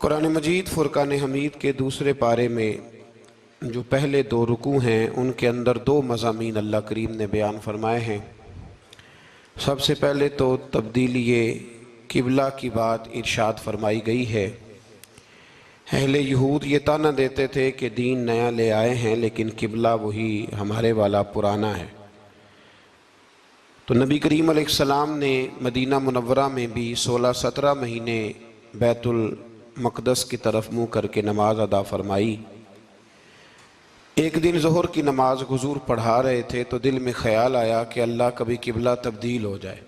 कुरान मजीद फुरकान हमीद के दूसरे पारे में जो पहले दो रुकू हैं उनके अंदर दो मज़ामीन अल्लाह करीम ने बयान फरमाए हैं। सबसे पहले तो तब्दीली किबला की बात इरशाद फरमाई गई है। अहले यहूद ये ताना देते थे कि दीन नया ले आए हैं लेकिन किबला वही हमारे वाला पुराना है। तो नबी करीम अलैहिस्सलाम ने मदीना मुनव्वरा में भी 16-17 महीने बैतुल मक़दस की तरफ मुँह करके नमाज अदा फरमाई। एक दिन ज़ोहर की नमाज हुजूर पढ़ा रहे थे तो दिल में ख़याल आया कि अल्लाह कभी किबला तब्दील हो जाए।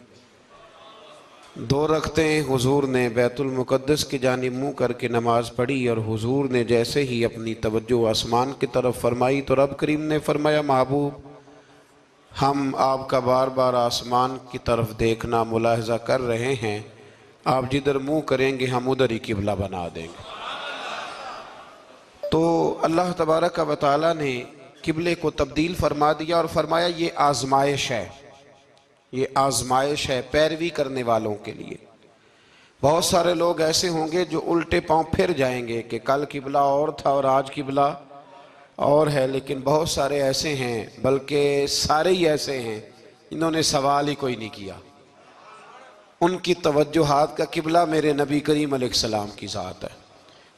दो रखतें हुजूर ने बैतुल मुक़द्दस की जानिब मुँह करके नमाज़ पढ़ी और हुजूर ने जैसे ही अपनी तवज्जो आसमान की तरफ फरमाई तो रब करीम ने फरमाया, महबूब हम आपका बार बार आसमान की तरफ देखना मुलाहजा कर रहे हैं, आप जिधर मुँह करेंगे हम उधर ही किबला बना देंगे। तो अल्लाह तबारक व तआला ने किबले को तब्दील फरमा दिया और फरमाया ये आजमाइश है, ये आजमाइश है पैरवी करने वालों के लिए। बहुत सारे लोग ऐसे होंगे जो उल्टे पांव फिर जाएंगे कि कल किबला और था और आज किबला और है, लेकिन बहुत सारे ऐसे हैं, बल्कि सारे ही ऐसे हैं इन्होंने सवाल ही कोई नहीं किया। उनकी तवज्जुहात का किबला मेरे नबी करीम अलैहिस्सलाम की ज़ात है,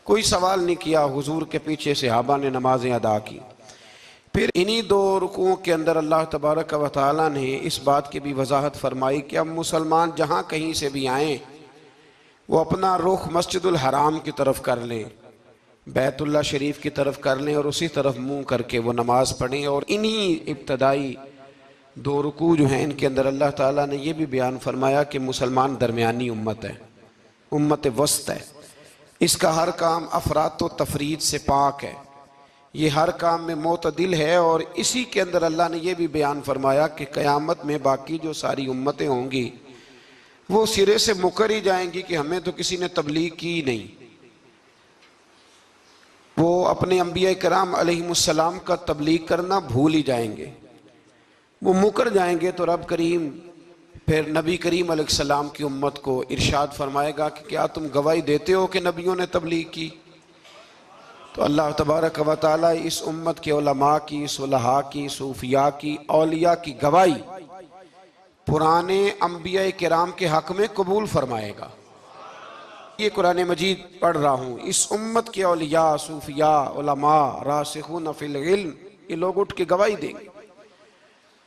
कोई सवाल नहीं किया। हुजूर के पीछे सहाबा ने नमाजें अदा की। फिर इन्हीं दो रुकुओं के अंदर अल्लाह तबारक व तआला ने इस बात की भी वजाहत फरमाई कि अब मुसलमान जहाँ कहीं से भी आएँ वो अपना रुख मस्जिदुल हराम की तरफ कर लें, बैतुल्लाह शरीफ की तरफ कर लें और उसी तरफ मुँह करके वो नमाज़ पढ़ें। और इन्हीं इब्तदाई दो रुकू जो हैं इनके अंदर अल्लाह ताला ने यह भी बयान फरमाया कि मुसलमान दरमियानी उम्मत है, उम्मत वस्त है। इसका हर काम अफरात व तफरीद से पाक है, ये हर काम में मोतदिल है। और इसी के अंदर अल्लाह ने यह भी बयान फरमाया कि क़यामत में बाकी जो सारी उम्मतें होंगी वो सिरे से मुकर ही जाएंगी कि हमें तो किसी ने तबलीग की नहीं। वो अपने अंबिया कराम अलैहिमुस्सलाम का तबलीग करना भूल ही जाएंगे, वो मुकर जाएंगे। तो रब करीम फिर नबी करीम अलैहिस्सलाम की उम्मत को इरशाद फरमाएगा कि क्या तुम गवाही देते हो कि नबियों ने तबलीग की? तो अल्लाह तबारक व तआला इस उम्मत के उलमा की, सुलहा की, सूफिया की, औलिया की गवाही पुराने अंबिया किराम के हक में कबूल फरमाएगा। ये कुरान मजीद पढ़ रहा हूँ, इस उम्मत के औलिया, सूफिया, उलमा, रासिखून फिल इल्म, ये लोग उठ के गवाही देंगे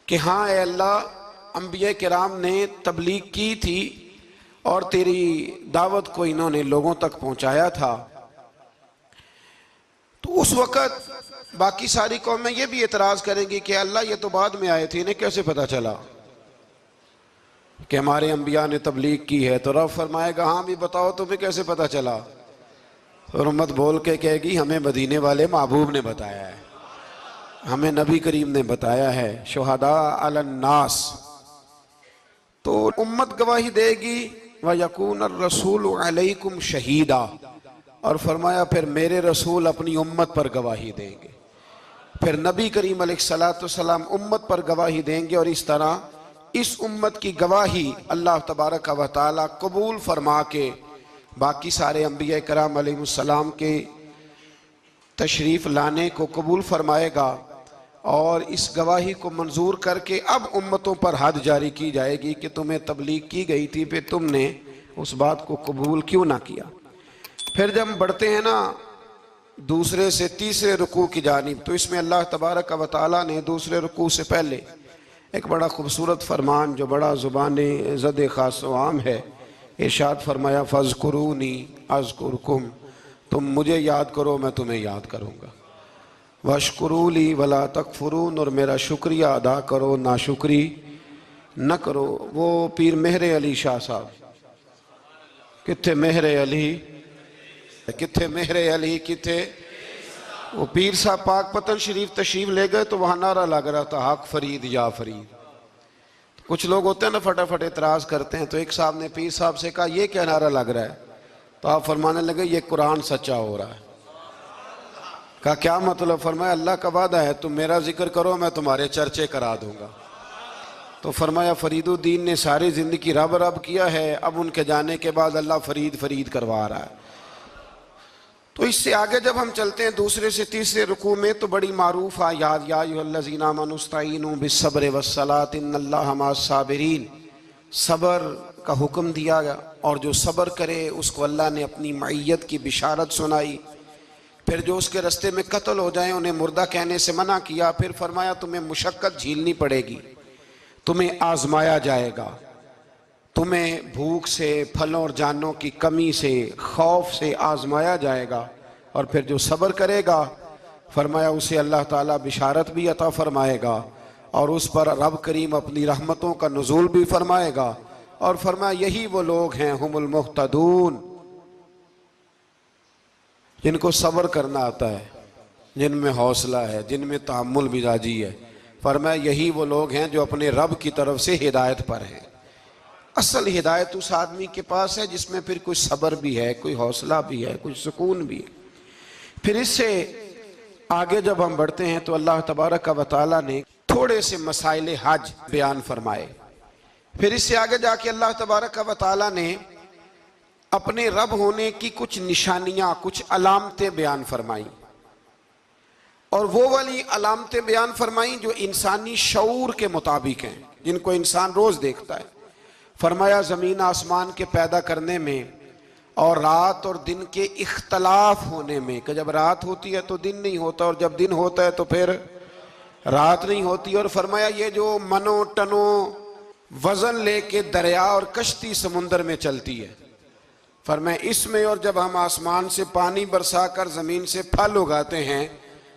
कि हाँ ए अल्लाह, अंबिया किराम ने तबलीग की थी और तेरी दावत को इन्होंने लोगों तक पहुँचाया था। तो उस वक़्त बाकी सारी कौमें ये भी एतराज़ करेंगी कि अल्लाह ये तो बाद में आए थे, इन्हें कैसे पता चला कि हमारे अंबिया ने तबलीग की है? तो रब फरमाएगा हाँ भी बताओ तुम्हें कैसे पता चला? और उम्मत बोल के कहेगी हमें मदीने वाले महबूब ने बताया है, हमें नबी करीम ने बताया है, शुहदा अलन नास। तो उम्मत गवाही देगी व यकून रसूल अलैकुम शहीदा, और फरमाया फिर मेरे रसूल अपनी उम्मत पर गवाही देंगे। फिर नबी करीम अलैहिस्सलाम उम्मत पर गवाही देंगे और इस तरह इस उम्मत की गवाही अल्लाह तबारक व तआला कबूल फरमा के बाकी सारे अंबिया कराम अलैहिस्सलाम के तशरीफ़ लाने को कबूल फरमाएगा और इस गवाही को मंजूर करके अब उम्मतों पर हद जारी की जाएगी कि तुम्हें तबलीग की गई थी, फिर तुमने उस बात को कबूल क्यों ना किया। फिर जब हम बढ़ते हैं ना दूसरे से तीसरे रुकू की जानिब, तो इसमें अल्लाह तबारक व तआला ने दूसरे रुकू से पहले एक बड़ा खूबसूरत फरमान जो बड़ा ज़ुबान ज़द ख़ास व आम है, इरशाद फरमाया फ़ज़्कुरूनी अज़्कुरकुम, तुम मुझे याद करो मैं तुम्हें याद करूँगा। वशकुरूली वला तकफुरून, और मेरा शुक्रिया अदा करो नाशुक्री न करो। वो पीर मेहर अली शाह साहब, किथे मेहर अली, किथे मेहर अली, किथे वो पीर साहब पाक पतन शरीफ तशरीफ ले गए तो वहाँ नारा लग रहा था हक फरीद या फरीद। तो कुछ लोग होते हैं ना फटाफट एतराज़ करते हैं, तो एक साहब ने पीर साहब से कहा ये क्या नारा लग रहा है? तो आप फरमाने लगे ये कुरान सच्चा हो रहा है। कहा क्या मतलब? फरमाया अल्लाह का वादा है तुम मेरा जिक्र करो मैं तुम्हारे चर्चे करा दूंगा। तो फरमाया फरीदुद्दीन ने सारी ज़िंदगी रब रब किया है, अब उनके जाने के बाद अल्लाह फरीद फरीद करवा रहा है। तो इससे आगे जब हम चलते हैं दूसरे से तीसरे रुकू में तो बड़ी मारूफ आयात, या अय्युहल्लज़ीना आमनू इस्तईनू बिस्सब्रि वस्सलात इन्नल्लाहा मअस्साबिरीन, सब्र का हुक्म दिया गया और जो सब्र करे उसको अल्लाह ने अपनी मईयत की बिशारत सुनाई। फिर जो उसके रास्ते में कत्ल हो जाए उन्हें मुर्दा कहने से मना किया। फिर फरमाया तुम्हें मुशक्कत झीलनी पड़ेगी, तुम्हें आजमाया जाएगा, तुम्हें भूख से, फलों और जानों की कमी से, खौफ से आजमाया जाएगा। और फिर जो सब्र करेगा फरमाया उसे अल्लाह ताला बिशारत भी अता फरमाएगा और उस पर रब करीम अपनी रहमतों का नुज़ूल भी फरमाएगा। और फरमाया यही वो लोग हैं हुमुल मुहतदून, जिनको सब्र करना आता है, जिनमें हौसला है, जिनमें तहम्मुल मिजाजी है। फरमाया यही वो लोग हैं जो अपने रब की तरफ से हिदायत पर हैं। असल हिदायत उस आदमी के पास है जिसमें फिर कोई सब्र भी है, कोई हौसला भी है, कोई सुकून भी है। फिर इससे आगे जब हम बढ़ते हैं तो अल्लाह तबारक व तआला ने थोड़े से मसाइल हज बयान फरमाए। फिर इससे आगे जाके अल्लाह तबारक व तआला ने अपने रब होने की कुछ निशानियां, कुछ अलामतें बयान फरमाई और वो वाली अलामतें बयान फरमाई जो इंसानी शऊर के मुताबिक हैं, जिनको इंसान रोज देखता है। फरमाया ज़मीन आसमान के पैदा करने में और रात और दिन के इख्तलाफ होने में, कि जब रात होती है तो दिन नहीं होता और जब दिन होता है तो फिर रात नहीं होती। और फरमाया ये जो मनो टनो वजन लेके दरिया और कश्ती समुंदर में चलती है, फरमाया इसमें, और जब हम आसमान से पानी बरसा कर ज़मीन से फल उगाते हैं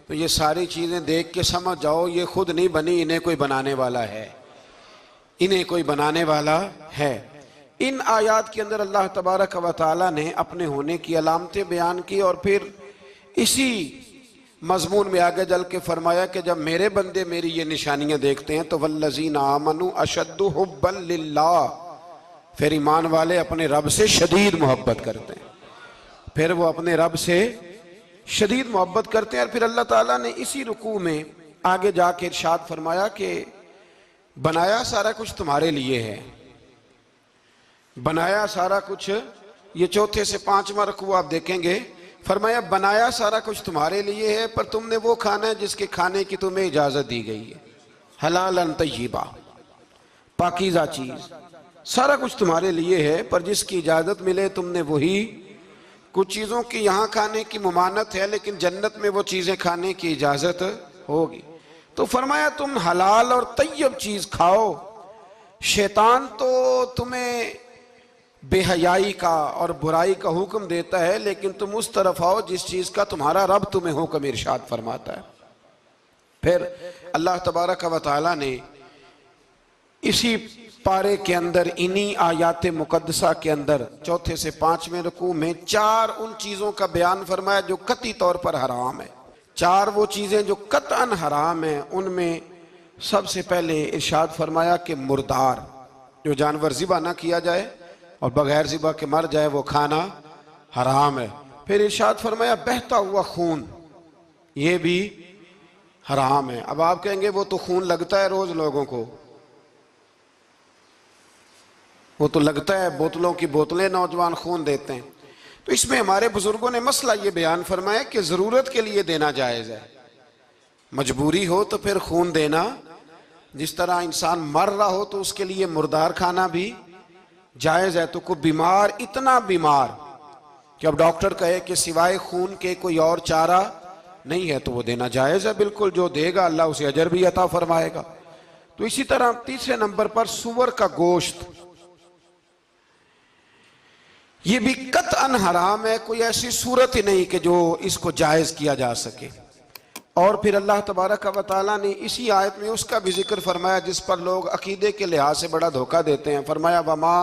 तो ये सारी चीज़ें देख के समझ जाओ ये खुद नहीं बनी, इन्हें कोई बनाने वाला है, इन्हें कोई बनाने वाला है। इन आयात के अंदर अल्लाह तबारक व तआला ने अपने होने की अलामतें बयान की और फिर इसी मजमून में आगे जल के फरमाया कि जब मेरे बंदे मेरी ये निशानियां देखते हैं तो वल्लज़ीना आमनू अशद्दु हुब्बन लिल्लाह, फिर ईमान वाले अपने रब से शदीद मोहब्बत करते हैं, फिर वो अपने रब से शदीद मोहब्बत करते हैं। और फिर अल्लाह ताला ने इसी रुकू में आगे जाके इरशाद फरमाया कि बनाया सारा कुछ तुम्हारे लिए है, बनाया सारा कुछ, ये चौथे से पांचवा रुकू आप देखेंगे। फरमाया बनाया सारा कुछ तुम्हारे लिए है पर तुमने वो खाना है जिसके खाने की तुम्हें इजाजत दी गई है, हलालन तय्यिबा, पाकीज़ा चीज, सारा कुछ तुम्हारे लिए है पर जिसकी इजाजत मिले तुमने वही। कुछ चीजों की यहाँ खाने की मुमानत है लेकिन जन्नत में वो चीजें खाने की इजाजत होगी। तो फरमाया तुम हलाल और तय्यब चीज खाओ, शैतान तो तुम्हें बेहयाई का और बुराई का हुक्म देता है लेकिन तुम उस तरफ आओ जिस चीज का तुम्हारा रब तुम्हें हुक्म इरशाद फरमाता है। फिर अल्लाह तबारक व तआला ने इसी पारे के अंदर, इन्हीं आयात मुकद्दसा के अंदर चौथे से पांचवें रुकू में चार उन चीजों का बयान फरमाया जो कतई तौर पर हराम है। चार वो चीजें जो कतअन हराम है, उनमें सबसे पहले इरशाद फरमाया कि मुर्दार, जो जानवर ज़िबा ना किया जाए और बगैर ज़िबा के मर जाए वो खाना हराम है। फिर इरशाद फरमाया बहता हुआ खून, ये भी हराम है। अब आप कहेंगे वो तो खून लगता है रोज लोगों को, वो तो लगता है, बोतलों की बोतलें नौजवान खून देते हैं। तो इसमें हमारे बुजुर्गों ने मसला ये बयान फरमाया कि जरूरत के लिए देना जायज है, मजबूरी हो तो फिर खून देना, जिस तरह इंसान मर रहा हो तो उसके लिए मुर्दार खाना भी जायज है। तो कोई बीमार, इतना बीमार कि अब डॉक्टर कहे कि सिवाय खून के कोई और चारा नहीं है तो वो देना जायज है बिल्कुल, जो देगा अल्लाह उसे अजर भी अता फरमाएगा। तो इसी तरह तीसरे नंबर पर सूअर का गोश्त, ये भी कतअन हराम है, कोई ऐसी सूरत ही नहीं कि जो इसको जायज किया जा सके। और फिर अल्लाह तबारक व तआला ने इसी आयत में उसका भी जिक्र फरमाया जिस पर लोग अकीदे के लिहाज से बड़ा धोखा देते हैं। फरमाया वमा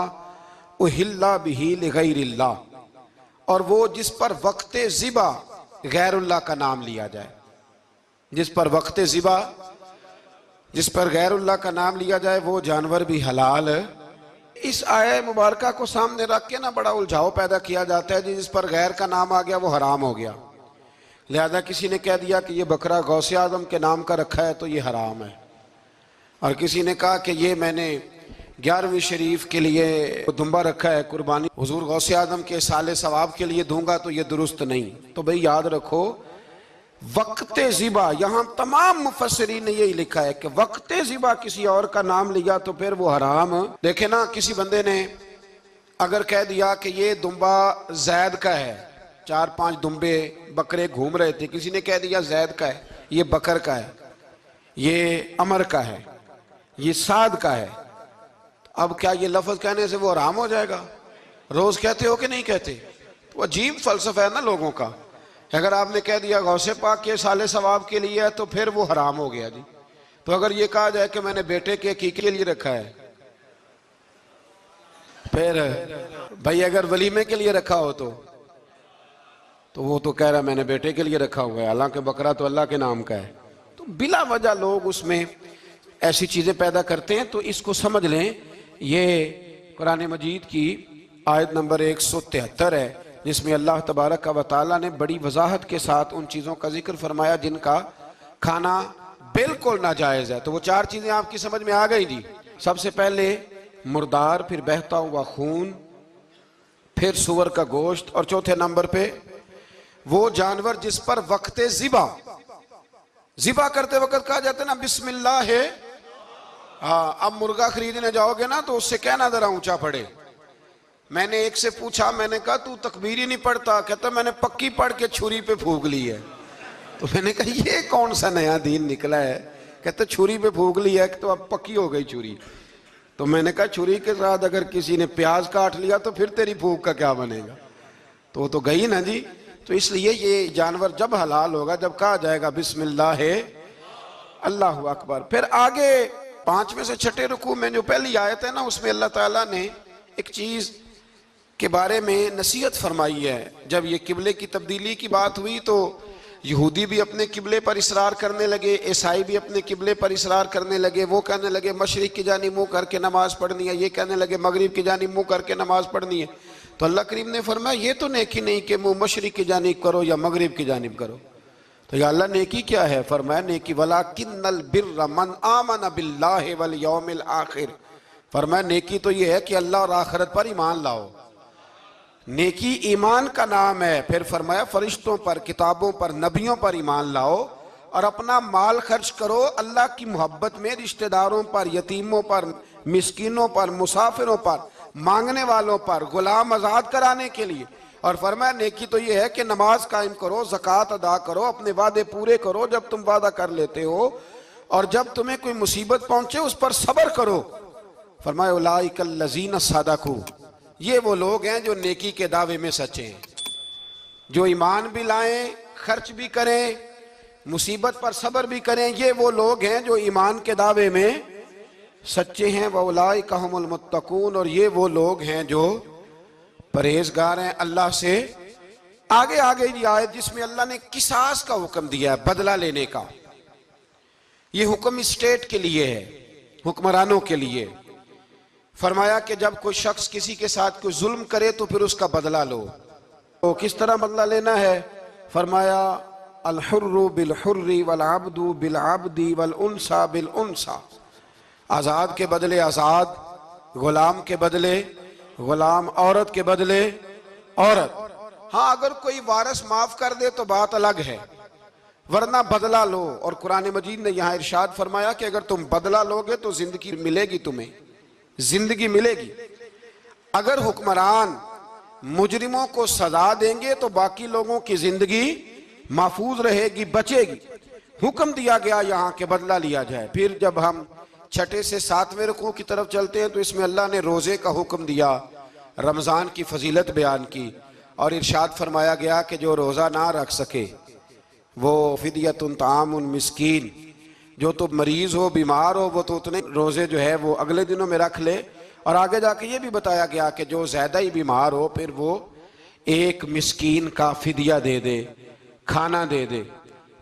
उहिल्ला बिही लिगैरिल्लाह, और वो जिस पर वक्ते ज़िबा गैरुल्लाह का नाम लिया जाए, जिस पर वक्ते ज़िबा, जिस पर गैरुल्लाह का नाम लिया जाए वो जानवर भी हलाल है। इस आया मुबारका को सामने रख के ना बड़ा उलझाव पैदा किया जाता है, जिस पर गैर का नाम आ गया वो हराम हो गया। लिहाजा किसी ने कह दिया कि ये बकरा गौसे आजम के नाम का रखा है तो ये हराम है, और किसी ने कहा कि ये मैंने 11वीं शरीफ के लिए दुम्बा रखा है कुर्बानी, हुजूर गौसे आजम के साले सवाब के लिए दूंगा तो ये दुरुस्त नहीं। तो भाई याद रखो वक्ते ज़िबा, यहाँ तमाम मुफस्सिरीन ने यही लिखा है कि वक्ते ज़िबा किसी और का नाम लिया तो फिर वो हराम। देखे ना, किसी बंदे ने अगर कह दिया कि ये दुम्बा जैद का है, 4-5 दुम्बे बकरे घूम रहे थे, किसी ने कह दिया जैद का है, ये बकर का है, ये अमर का है, ये साद का है। अब क्या ये लफ्ज कहने से वो हराम हो जाएगा? रोज कहते हो कि नहीं कहते? तो अजीब फलसफा है ना लोगों का। अगर आपने कह दिया गौसे पाक के साले सवाब के लिए है तो फिर वो हराम हो गया जी। तो अगर ये कहा जाए कि मैंने बेटे के अकीके के लिए रखा है, फिर भाई अगर वलीमे के लिए रखा हो तो वो तो कह रहा है मैंने बेटे के लिए रखा हुआ है, हालांकि बकरा तो अल्लाह के नाम का है। तो बिला वजह लोग उसमें ऐसी चीजें पैदा करते हैं। तो इसको समझ लें, ये कुरान मजीद की आयत नंबर 173 है जिसमें अल्लाह तबारक व तआला ने बड़ी वजाहत के साथ उन चीज़ों का जिक्र फरमाया जिनका खाना बिल्कुल नाजायज़ है। तो वो 4 चीज़ें आपकी समझ में आ गई जी। सबसे पहले मुर्दार, फिर बहता हुआ खून, फिर सुअर का गोश्त, और चौथे नंबर पे वो जानवर जिस पर वक्ते ज़िबा करते वक्त कहा जाता है ना बिस्मिल्लाह है। हाँ, अब मुर्गा खरीदने जाओगे ना तो उससे कहना जरा ऊंचा पड़े। मैंने एक से पूछा, मैंने कहा तू तकबीर ही नहीं पढ़ता? कहता मैंने पक्की पढ़ के छुरी पे फूंक ली है। तो मैंने कहा ये कौन सा नया दीन निकला है? कहते छुरी पे फूंक ली है तो अब पक्की हो गई छुरी। तो मैंने कहा छुरी के साथ अगर किसी ने प्याज काट लिया तो फिर तेरी फूंक का क्या बनेगा? तो वो तो गई ना जी। तो इसलिए ये जानवर जब हलाल होगा जब कहा जाएगा बिस्मिल्लाह अल्लाहु अकबर। फिर आगे 5वें से 6ठे रुकू में जो पहली आयत है ना, उसमें अल्लाह ताला ने एक चीज के बारे में नसीहत फरमाई है। जब ये किबले की तब्दीली की बात हुई तो यहूदी भी अपने किबले पर इसरार करने लगे, ईसाई भी अपने किबले पर इसरार करने लगे। वो कहने लगे मशरिक की जानिब मुंह करके नमाज पढ़नी है, ये कहने लगे मगरिब की जानिब मुंह करके नमाज पढ़नी है। तो अल्लाह करीम ने फरमाया ये तो नेकी नहीं कि मुंह मशरिक की जानिब करो या मगरिब की जानिब करो। तो या अल्लाह नेकी क्या है? फरमाया नेकी वलाकिन्नल बिर्र मन आमन बिल्लाहि वल यौमिल आखिर। फरमाया नेकी तो ये है कि अल्लाह और आखिरत पर ईमान लाओ। नेकी ईमान का नाम है। फिर फरमाया फरिश्तों पर, किताबों पर, नबियों पर ईमान लाओ और अपना माल खर्च करो अल्लाह की मोहब्बत में, रिश्तेदारों पर, यतीमों पर, मिस्कीनों पर, मुसाफिरों पर, मांगने वालों पर, गुलाम आजाद कराने के लिए। और फरमाया नेकी तो ये है कि नमाज कायम करो, ज़कात अदा करो, अपने वादे पूरे करो जब तुम वादा कर लेते हो, और जब तुम्हें कोई मुसीबत पहुंचे उस पर सब्र करो। फरमाया उलाइकल लज़ीना सदकू, ये वो लोग हैं जो नेकी के दावे में सच्चे हैं, जो ईमान भी लाएं, खर्च भी करें, मुसीबत पर सब्र भी करें। ये वो लोग हैं जो ईमान के दावे में सच्चे हैं। व उलाइका हुमुल मुत्तकून, और ये वो लोग हैं जो परहेजगार हैं अल्लाह से। आगे आगे ये आयत जिसमें अल्लाह ने किसास का हुक्म दिया है, बदला लेने का। ये हुक्म स्टेट के लिए है, हुक्मरानों के लिए। फरमाया कि जब कोई शख्स किसी के साथ कोई जुल्म करे तो फिर उसका बदला लो। तो किस तरह बदला लेना है? फरमाया अल हुर्रु बिल हुर्री वल अब्दु बिल अब्दी वल उनसा बिल उनसा। आज़ाद के बदले आज़ाद, गुलाम के बदले गुलाम, औरत के बदले औरत। हाँ, अगर कोई वारिस माफ कर दे तो बात अलग है, वरना बदला लो। और कुरान मजीद ने यहाँ इरशाद फरमाया कि अगर तुम बदला लोगे तो जिंदगी मिलेगी, तुम्हें जिंदगी मिलेगी। अगर हुक्मरान मुजरिमों को सजा देंगे तो बाकी लोगों की जिंदगी महफूज रहेगी, बचेगी। हुक्म दिया गया यहाँ के बदला लिया जाए। फिर जब हम 6ठे से 7वें रुकू की तरफ चलते हैं तो इसमें अल्लाह ने रोज़े का हुक्म दिया, रमज़ान की फजीलत बयान की, और इरशाद फरमाया गया कि जो रोज़ा ना रख सके वो फिदियतुन तामुन मिस्कीन, जो तो मरीज़ हो, बीमार हो, वो तो उतने रोज़े जो है वो अगले दिनों में रख ले। और आगे जाके ये भी बताया गया कि जो ज़्यादा ही बीमार हो फिर वो एक मिस्कीन का फिदिया दे दे, खाना दे दे।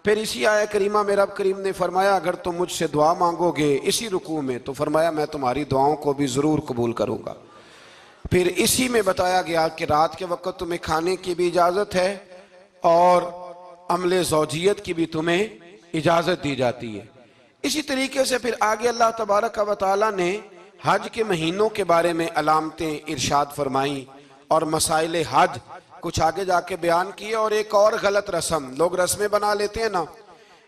फिर इसी आया करीमा में रब करीम ने फरमाया अगर तुम मुझसे दुआ मांगोगे इसी रुकू में तो फरमाया मैं तुम्हारी दुआओं को भी ज़रूर कबूल करूँगा। फिर इसी में बताया गया कि रात के वक्त तुम्हें खाने की भी इजाज़त है और अमले ज़ौजियत की भी तुम्हें इजाज़त दी जाती है। इसी तरीके से फिर आगे अल्लाह तबारक व तआला ने हज के महीनों के बारे में अलामतें इरशाद फरमाई और मसाइल हज कुछ आगे जाके बयान किए। और एक और गलत रस्म, लोग रस्में बना लेते हैं ना,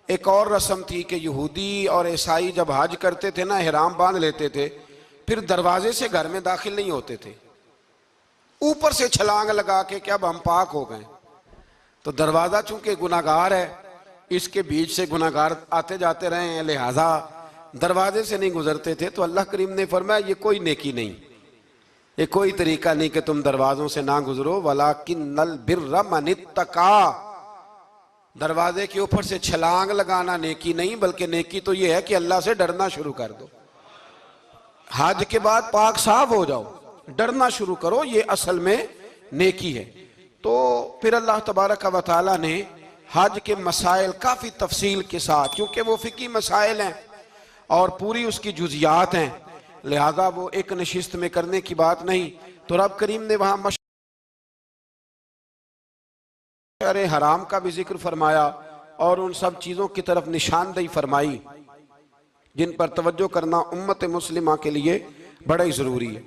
एक और रस्म थी कि यहूदी और ईसाई जब हज करते थे ना, ihram बांध लेते थे, फिर दरवाजे से घर में दाखिल नहीं होते थे, ऊपर से छलांग लगा के कि अब हम पाक हो गए। तो दरवाजा चूंकि गुनाहगार है, इसके बीच से गुनाहगार आते जाते रहे हैं, लिहाजा दरवाजे से नहीं गुजरते थे। तो अल्लाह करीम ने फरमाया ये कोई नेकी नहीं, ये कोई तरीका नहीं कि तुम दरवाजों से ना गुजरो। वलाकिन्नल बिर्र मन इत्तका, दरवाजे के ऊपर से छलांग लगाना नेकी नहीं, बल्कि नेकी तो ये है कि अल्लाह से डरना शुरू कर दो। हज के बाद पाक साफ हो जाओ, डरना शुरू करो, ये असल में नेकी है। तो फिर अल्लाह तबारक व तआला ने हज के मसाइल काफ़ी तफसील के साथ, क्योंकि वो फ़िकी मसाइल हैं और पूरी उसकी जुज़ियात हैं, लिहाजा वो एक नशिस्त में करने की बात नहीं। तो रब करीम ने वहाँ मशअर हराम का भी जिक्र फरमाया और उन सब चीज़ों की तरफ निशानदेही फरमाई जिन पर तवज्जो करना उम्मत मुस्लिमा के लिए बड़ा ही ज़रूरी है।